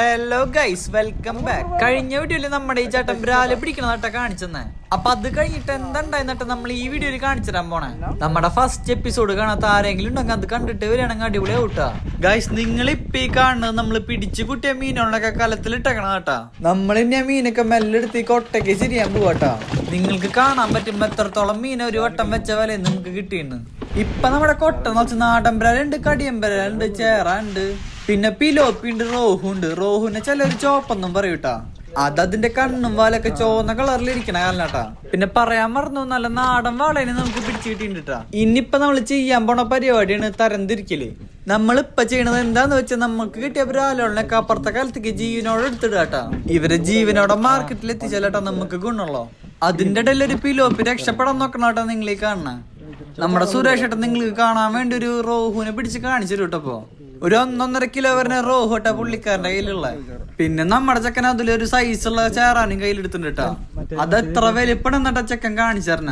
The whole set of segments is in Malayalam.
Hello guys, welcome back. കഴിഞ്ഞ വീഡിയോയില് നമ്മുടെ ഈ ചേട്ടൻ ബ്രാല് പിടിക്കണ കാണിച്ചെന്നേ. അപ്പൊ അത് കഴിഞ്ഞിട്ട് എന്താണ്ടായിരുന്നിട്ട് നമ്മൾ ഈ വീഡിയോയിൽ കാണിച്ചു തരാൻ പോണേ. നമ്മുടെ ഫസ്റ്റ് എപ്പിസോഡ് കാണാത്ത ആരെങ്കിലും ഉണ്ടെങ്കിൽ അത് കണ്ടിട്ട് വരികയാണെങ്കിൽ അടിപൊളി ഔട്ടാ. ഗൈസ്, നിങ്ങൾ ഇപ്പൊ ഈ കാണുന്നത് നമ്മൾ പിടിച്ചു കുട്ടിയ മീനുകളൊക്കെ കലത്തിലിട്ടേക്കണ കേട്ടാ. നമ്മൾ ഇനി ആ മീനൊക്കെ മെല്ലെടുത്ത് ഒട്ടയ്ക്ക് ശരിയാൻ പോവാട്ടാ. നിങ്ങൾക്ക് കാണാൻ പറ്റും എത്രത്തോളം മീൻ ഒരു വട്ടം വെച്ച വില നിങ്ങൾക്ക് കിട്ടിയെന്ന്. ഇപ്പൊ നമ്മുടെ കൊട്ടെന്ന് വെച്ചാൽ നാടൻ ബ്രാലുണ്ട്, കടിയമ്പലുണ്ട്, ചേറുണ്ട്, പിന്നെ പിലോപ്പി ഉണ്ട്, റോഹു ഉണ്ട്. റോഹുവിനെ ചിലര് ചോപ്പൊന്നും പറയൂട്ടാ. അതിന്റെ കണ്ണും വാലൊക്കെ ചോന്ന കളറിലിരിക്കണ കാലനാട്ടാ. പിന്നെ പറയാൻ മറന്നു, നല്ല നാടൻ വാളേനെ നമുക്ക് പിടിച്ചു കിട്ടിട്ടാ. ഇനിയിപ്പൊ നമ്മൾ ചെയ്യാൻ പോണ പരിപാടിയാണ് തരംതിരിക്കല്. നമ്മളിപ്പൊ ചെയ്യണത് എന്താന്ന് വെച്ചാൽ നമുക്ക് കിട്ടിയ ബ്രാലുകളൊക്കെ അപ്പുറത്തെ കാലത്തേക്ക് ജീവനോടെ എടുത്തിടാട്ടാ. ഇവരെ ജീവനോടെ മാർക്കറ്റിൽ എത്തിച്ചാലാട്ടാ നമുക്ക് ഗുണുള്ളൂ. അതിന്റെ ഇടയിൽ ഒരു പിലോപ്പി രക്ഷപ്പെടാൻ നോക്കണാട്ടാ നിങ്ങൾ ഈ കാണണ. നമ്മുടെ സുരേഷ് ഏട്ടൻ നിങ്ങൾക്ക് കാണാൻ വേണ്ടി ഒരു റോഹുവിനെ പിടിച്ച് കാണിച്ചു കേട്ടപ്പോ ഒരു 1.5 കിലോ വരുന്ന റോഹോട്ട പുള്ളിക്കാരന്റെ കയ്യിലുള്ള. പിന്നെ നമ്മുടെ ചെക്കൻ അതിലൊരു സൈസുള്ള ചേറാനും കയ്യിലെടുത്തിട്ടുണ്ട് കേട്ടാ. അത് എത്ര വലിപ്പണം എന്നിട്ടാ ചെക്കൻ കാണിച്ചു തരണ.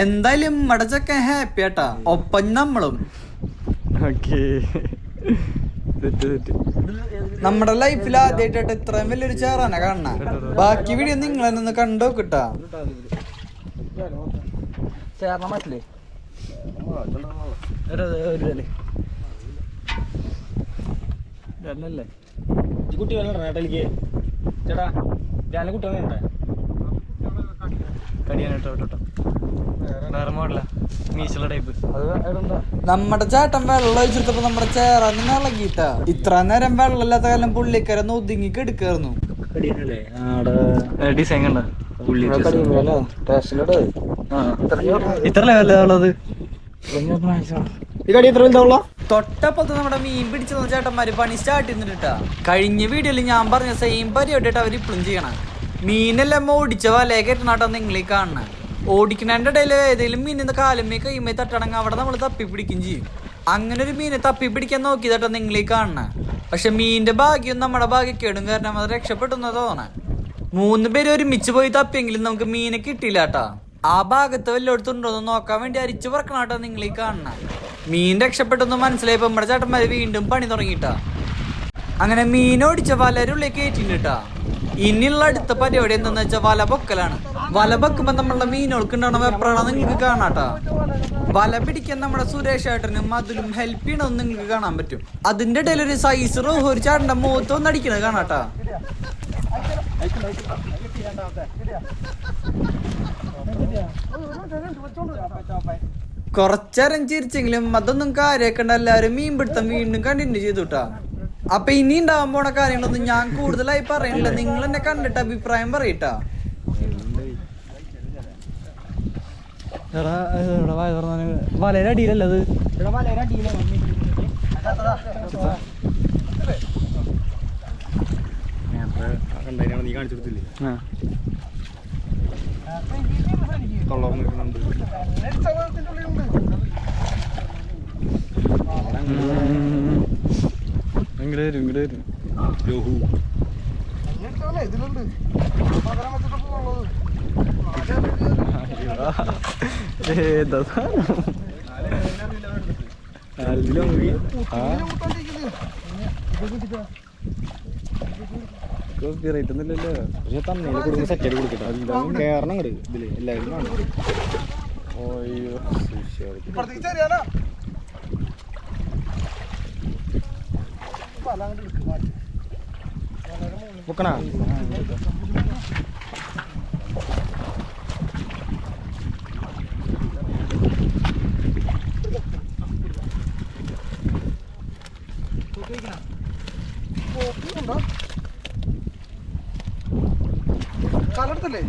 എന്തായാലും നമ്മുടെ ചെക്കൻ ഹാപ്പി ആട്ടാ, ഒപ്പം നമ്മളും. നമ്മുടെ ലൈഫിൽ ആദ്യമായിട്ടായിട്ട് ഇത്രയും വലിയൊരു ചേറാന കാണണ. ബാക്കി വീഡിയോ നിങ്ങൾ തന്നെ ഒന്ന് കണ്ടോക്കിട്ടാ. കുട്ടി വേണേട്ടലേക്ക് ചേട്ടാ ഞാൻ കുട്ടി വേണ്ട നമ്മുടെ ചേട്ടൻ വെള്ളം ഒഴിച്ചെടുത്തപ്പോ നമ്മുടെ ചേറാന്ന് ഇളകിട്ടാ. ഇത്ര നേരം വെള്ളം ഇല്ലാത്ത കാലം പുള്ളിക്കാരന്ന് ഒതുങ്ങി കെടുക്കായിരുന്നു. ഡിസൈൻ കണ്ട ഇത്ര ലെവലുള്ളത് തൊട്ടപ്പുറത്ത് നമ്മുടെ മീൻ പിടിച്ചെന്ന ചേട്ടന്മാര് പണി സ്റ്റാർട്ട് ചെയ്തിട്ടാ. കഴിഞ്ഞ വീഡിയോയിൽ ഞാൻ പറഞ്ഞ സെയിം പരിപാടിയായിട്ട് അവർ ഇപ്പോഴും ചെയ്യണം. മീനെല്ലാം ഓടിച്ച വലയെ കെട്ടണാട്ടോ നിങ്ങളീ കാണണ. ഓടിക്കണതിന്റെ ഇടയിൽ ഏതെങ്കിലും മീനിന്ന് കാലുമേ കൈമേ തട്ടണമെങ്കിൽ അവിടെ നമ്മൾ തപ്പി പിടിക്കുകയും ചെയ്യും. അങ്ങനെ ഒരു മീനെ തപ്പി പിടിക്കാൻ നോക്കിയതാട്ടോ നിങ്ങളീ കാണണ. പക്ഷെ മീനിന്റെ ഭാഗ്യം നമ്മുടെ ഭാഗ്യക്കേടും കാരണം അത് രക്ഷപ്പെട്ടെന്ന് തോന്നണ. 3 പേര് ഒരുമിച്ച് പോയി തപ്പിയെങ്കിലും നമുക്ക് മീനെ കിട്ടിയില്ലാട്ടാ. ആ ഭാഗത്ത് വല്ലോടത്തുണ്ടോന്ന് നോക്കാൻ വേണ്ടി അരിച്ചു പറക്കണാട്ടോ നിങ്ങൾ ഈ കാണണ. മീൻ രക്ഷപ്പെട്ടൊന്ന് മനസ്സിലായപ്പോ നമ്മുടെ ചേട്ടന്മാര് വീണ്ടും പണി തുടങ്ങിട്ടാ. അങ്ങനെ മീൻ ഓടിച്ച വലരുള്ളിൽ കയറ്റിട്ടാ. ഇനിയുള്ള അടുത്ത പരിപാടി എന്താന്ന് വെച്ചാൽ വല പൊക്കലാണ്. വല പൊക്കുമ്പോ നമ്മളുടെ മീനുകൾക്ക് ഉണ്ടാവണ വെപ്രാളം നിങ്ങൾക്ക് കാണാട്ടാ. വല പിടിക്കാൻ നമ്മുടെ സുരേഷ് ഏട്ടനും അതിലും ഹെൽപ്പ് ചെയ്യണമെന്ന് നിങ്ങൾക്ക് കാണാൻ പറ്റും. അതിന്റെ ഇടയിൽ ഒരു സൈസ് റോഹ് ഒരു ചേട്ടന്റെ മുഖത്ത് ഒന്ന് അടിക്കണത് കാണാട്ടാ. കുറച്ചേരം ചിരിച്ചെങ്കിലും അതൊന്നും കാര്യാക്കണ്ട. എല്ലാരും മീൻ പിടുത്തം വീണ്ടും കണ്ടിന്യൂ ചെയ്തുട്ടാ. അപ്പൊ ഇനി ഉണ്ടാവാൻ പോണ കാര്യങ്ങളൊന്നും ഞാൻ കൂടുതലായി പറയണില്ല. നിങ്ങൾ എന്നെ കണ്ടിട്ട് അഭിപ്രായം പറയട്ടാ. വലയുടെ അടിയിലല്ലത് നീ കാണിച്ചു കൊടുത്തില്ലേ കോപ്പിറൈറ്റ് ഒന്നുമില്ലല്ലോ. പക്ഷെ തന്നെ കൊടുക്കുന്ന സെറ്റായിട്ട് കൊടുക്കട്ടെ. കേറണം ഇങ്ങട് ഇതില് എല്ലാവരും കാണും. പൊക്കണ കാലെടുത്തല്ലേ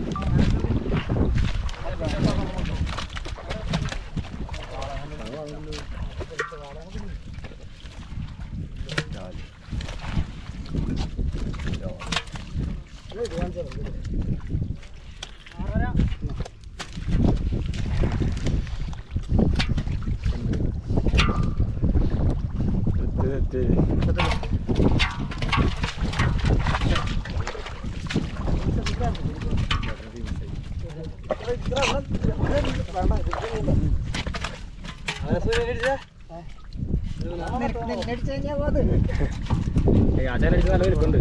നല്ല വലിപ്പുണ്ട്.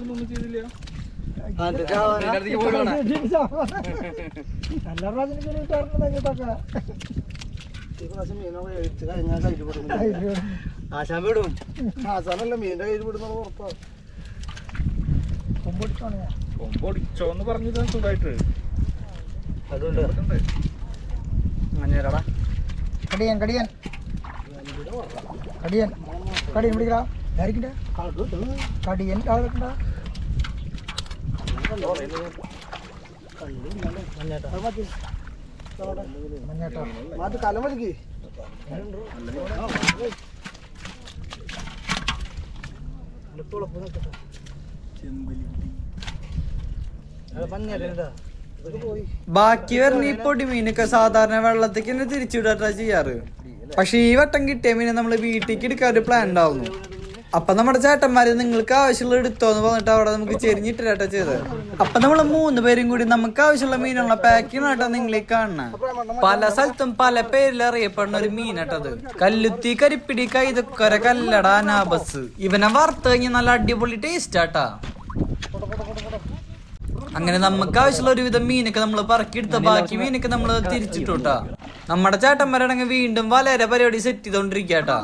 ഉണ്ടായിരുന്നു ഒന്നും ചെയ്തില്ല. കൊമ്പൊടിച്ചോന്ന് പറഞ്ഞത് സുഖമായിട്ട് കടിയൻ കടിയൻ കടിയൻ കടിയൻ പിടിക്കടാ കടിയൻ ആളെക്കണ്ട മഞ്ഞേട്ടാ കലം വലിക്ക് ബാക്കി വരുന്ന ഈ പൊടി മീനൊക്കെ സാധാരണ വെള്ളത്തേക്ക് തന്നെ തിരിച്ചുവിടാട്ടാ ചെയ്യാറ്. പക്ഷെ ഈ വട്ടം കിട്ടിയ മീനെ നമ്മള് വീട്ടിലേക്ക് എടുക്കാൻ ഒരു പ്ലാൻ ഉണ്ടാവുന്നു. അപ്പൊ നമ്മുടെ ചേട്ടന്മാര് നിങ്ങൾക്ക് ആവശ്യമുള്ള എടുത്തോന്ന് പറഞ്ഞിട്ട് അവിടെ നമുക്ക് ചെരിഞ്ഞിട്ടാ ചെയ്തത്. അപ്പൊ നമ്മള് 3 പേരും കൂടി നമുക്ക് ആവശ്യമുള്ള മീനുള്ള പാക്കിംഗ് ആട്ടാ നിങ്ങളീ കാണണ. പല സ്ഥലത്തും പല പേരിൽ അറിയപ്പെടുന്ന ഒരു മീനാട്ടത്. കല്ലുത്തി, കരിപ്പിടി, കൈതക്കൊര, കല്ലട, അനാബസ്. ഇവനെ വറുത്ത് കഴിഞ്ഞാൽ നല്ല അടിപൊളി ടേസ്റ്റ് ആട്ടാ. അങ്ങനെ നമുക്ക് ആവശ്യമുള്ള ഒരുവിധം മീനൊക്കെ നമ്മൾ പറക്കിയെടുത്ത ബാക്കി മീനൊക്കെ നമ്മള് തിരിച്ചിട്ടോട്ടാ. നമ്മുടെ ചേട്ടന്മാരാണെങ്കിൽ വീണ്ടും വലയുടെ പരിപാടി സെറ്റ് ചെയ്തോണ്ടിരിക്കട്ടാ.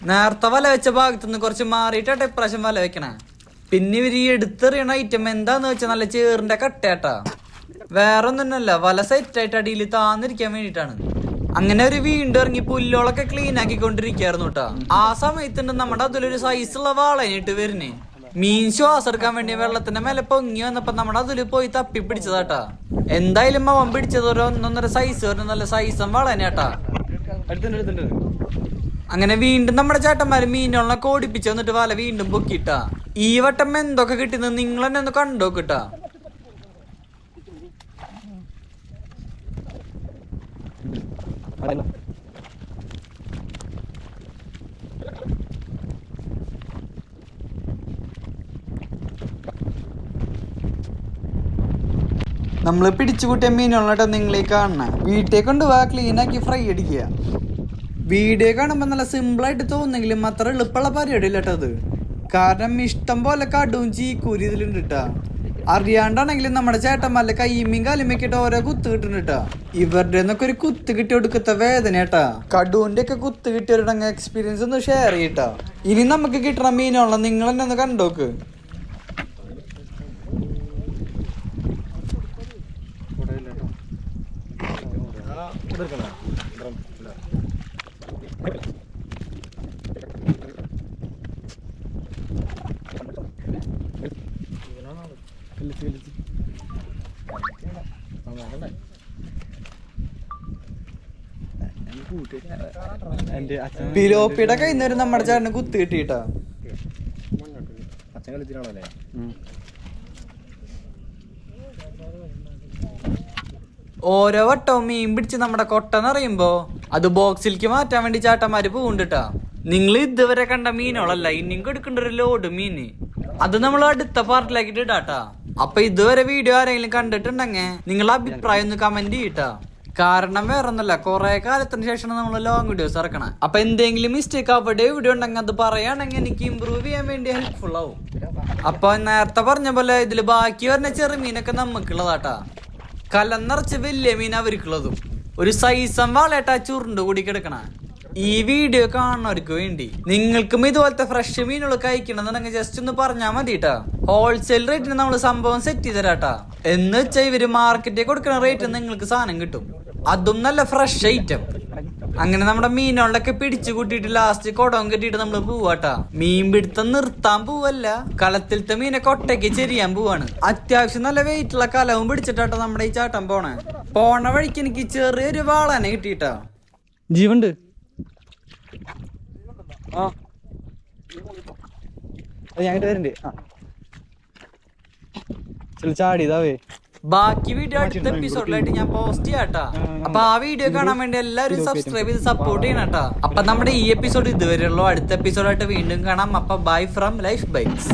നേരത്തെ വല വെച്ച ഭാഗത്തുനിന്ന് കുറച്ച് മാറിയിട്ടാ ഇപ്രാവശ്യം വല വെക്കണേ. പിന്നെ ഇവര് ഈ എടുത്തെറിയണ ഐറ്റം എന്താന്ന് വെച്ചാൽ നല്ല ചേറിന്റെ കട്ടയാട്ടാ. വേറെ ഒന്നല്ല, വല സെറ്റ് ആയിട്ട് അടിയിൽ താന്നിരിക്കാൻ വേണ്ടിട്ടാണ്. അങ്ങനെ ഒരു വീണ്ടും ഇറങ്ങി പുല്ലോളൊക്കെ ക്ലീൻ ആക്കിക്കൊണ്ടിരിക്കായിരുന്നു കേട്ടാ. ആ സമയത്തുണ്ട് നമ്മുടെ അതിലൊരു സൈസുള്ള വാളനിട്ട് വരുന്നേ. മീൻ ശ്വാസം എടുക്കാൻ വേണ്ടി വെള്ളത്തിന്റെ മേലെ പൊങ്ങി വന്നപ്പോ നമ്മുടെ അതില് പോയി തപ്പി പിടിച്ചതാട്ടാ. എന്തായാലും അവൻ പിടിച്ചത് ഒരു 1.5 സൈസ് വരുന്ന നല്ല സൈസും വളനെയാട്ടാ. അങ്ങനെ വീണ്ടും നമ്മുടെ ചേട്ടന്മാര് മീനുകളൊക്കെ ഓടിപ്പിച്ച് വന്നിട്ട് വല വീണ്ടും പൊക്കിട്ടാ. ഈ വട്ടം എന്തൊക്കെ കിട്ടുന്നത് നിങ്ങൾ തന്നെ ഒന്ന് കണ്ടോക്കിട്ടാ. നമ്മള് പിടിച്ചുകൂട്ടിയ മീനുകളാട്ടോ നിങ്ങളീ കാണണ. വീട്ടിൽ കൊണ്ടുപോവാ ക്ലീൻ ആക്കി ഫ്രൈ അടിക്കുക. വീഡിയോ കാണുമ്പോൾ നല്ല സിമ്പിളായിട്ട് തോന്നെങ്കിലും അത്ര എളുപ്പമുള്ള പരിപാടി ഇല്ല കേട്ടോ അത്. കാരണം ഇഷ്ടം പോലെ കടുവും ചീക്കൂരി ഇതിലുണ്ട് കേട്ടാ. അറിയാണ്ടാണെങ്കിലും നമ്മുടെ ചേട്ടന്മാരുടെ കയ്യുമ്മയും കാലുമ്മയൊക്കെ ഓരോ കുത്ത് കിട്ടുന്നുണ്ടാ. ഇവരുടെ എന്നൊക്കെ ഒരു കുത്ത് കിട്ടി കൊടുക്കത്ത വേദന കേട്ടാ. കടുവിന്റെ ഒക്കെ കുത്ത് കിട്ടിയവരുടെ എക്സ്പീരിയൻസ് ഒന്ന് ഷെയർ ചെയ്യട്ടാ. ഇനി നമുക്ക് കിട്ടണ മീനുള്ള നിങ്ങൾ തന്നെ ഒന്ന് കണ്ടോക്ക്. പിലോപ്പിയുടെ കയ്യിൽ നിന്ന് നമ്മുടെ ചേട്ടന് കുത്ത് കിട്ടിട്ടാ. ഓരോ വട്ടവും മീൻ പിടിച്ച് നമ്മുടെ കൊട്ടെന്നറിയുമ്പോ അത് ബോക്സിലേക്ക് മാറ്റാൻ വേണ്ടി ചേട്ടന്മാര് പോകുന്നുണ്ടാ. നിങ്ങൾ ഇതുവരെ കണ്ട മീനുകളല്ല, ഇനിയും കൊടുക്കേണ്ട ഒരു ലോഡ് മീന്. അത് നമ്മൾ അടുത്ത പാർട്ടിലാക്കിട്ട് ഇടാട്ടാ. അപ്പൊ ഇതുവരെ വീഡിയോ ആരെങ്കിലും കണ്ടിട്ടുണ്ടെങ്കിൽ നിങ്ങളുടെ അഭിപ്രായം ഒന്ന് കമന്റ് ചെയ്യട്ടാ. കാരണം വേറെ ഒന്നല്ല, കുറെ കാലത്തിന് ശേഷമാണ് നമ്മൾ ലോങ് വീഡിയോസ് ഇറക്കണം. അപ്പൊ എന്തെങ്കിലും മിസ്റ്റേക്ക് അവിടെ വീഡിയോ ഉണ്ടെങ്കിൽ അത് പറയുകയാണെങ്കിൽ എനിക്ക് ഇമ്പ്രൂവ് ചെയ്യാൻ വേണ്ടി ഹെൽപ്ഫുൾ ആവും. അപ്പൊ നേരത്തെ പറഞ്ഞ പോലെ ഇതില് ബാക്കി വരുന്ന ചെറുമീനൊക്കെ നമുക്കുള്ളതാട്ടാ. കലന്നിറച്ച് വലിയ മീൻ അവർക്കുള്ളതും. ഒരു സൈസം വാളേട്ടാ ചുരുണ്ട് കൂടി കിടക്കണ. ഈ വീഡിയോ കാണുന്നവർക്ക് വേണ്ടി നിങ്ങൾക്കും ഇതുപോലത്തെ ഫ്രഷ് മീനുകൾ കഴിക്കണമെന്നുണ്ടെങ്കിൽ ജസ്റ്റ് ഒന്ന് പറഞ്ഞാൽ മതിട്ടാ. ഹോൾസെയിൽ റേറ്റിന് നമ്മൾ സംഭവം സെറ്റ് ചെയ്ത് തരാട്ടാ. എന്ന് വെച്ചാൽ ഇവര് മാർക്കറ്റിൽ കൊടുക്കുന്ന റേറ്റ് നിങ്ങൾക്ക് സാധനം കിട്ടും, അതും നല്ല ഫ്രഷ് ഐറ്റം. അങ്ങനെ നമ്മുടെ മീനുകളൊക്കെ പിടിച്ചു കൂട്ടിയിട്ട് ലാസ്റ്റ് കുടവും കെട്ടിയിട്ട് നമ്മള് പോവാട്ടാ. മീൻ പിടുത്തം നിർത്താൻ പോവല്ല, കലത്തിലത്തെ മീനൊക്കെ ഒട്ടയ്ക്ക് ചെരിയാൻ പോവാണ്. അത്യാവശ്യം നല്ല വെയിറ്റുള്ള കലവും പിടിച്ചിട്ടാട്ടോ നമ്മുടെ ഈ ചാട്ടം പോണ വഴിക്ക് എനിക്ക് ചെറിയൊരു വാളനെ കിട്ടിയിട്ടാ. ജീവണ്ട് ഞാനിട്ട് വരണ്ട്. ചാടിയതാവേ. ബാക്കി വീഡിയോ അടുത്ത എപ്പിസോഡിലായിട്ട് ഞാൻ പോസ്റ്റ് ചെയ്യാട്ടാ. അപ്പൊ ആ വീഡിയോ കാണാൻ വേണ്ടി എല്ലാവരും സബ്സ്ക്രൈബ് ചെയ്ത് സപ്പോർട്ട് ചെയ്യണട്ടാ. അപ്പൊ നമ്മുടെ ഈ എപ്പിസോഡ് ഇതുവരെയുള്ളൂ. അടുത്ത എപ്പിസോഡായിട്ട് വീണ്ടും കാണാം. അപ്പൊ ബൈ ഫ്രം ലൈഫ് ബൈക്സ്.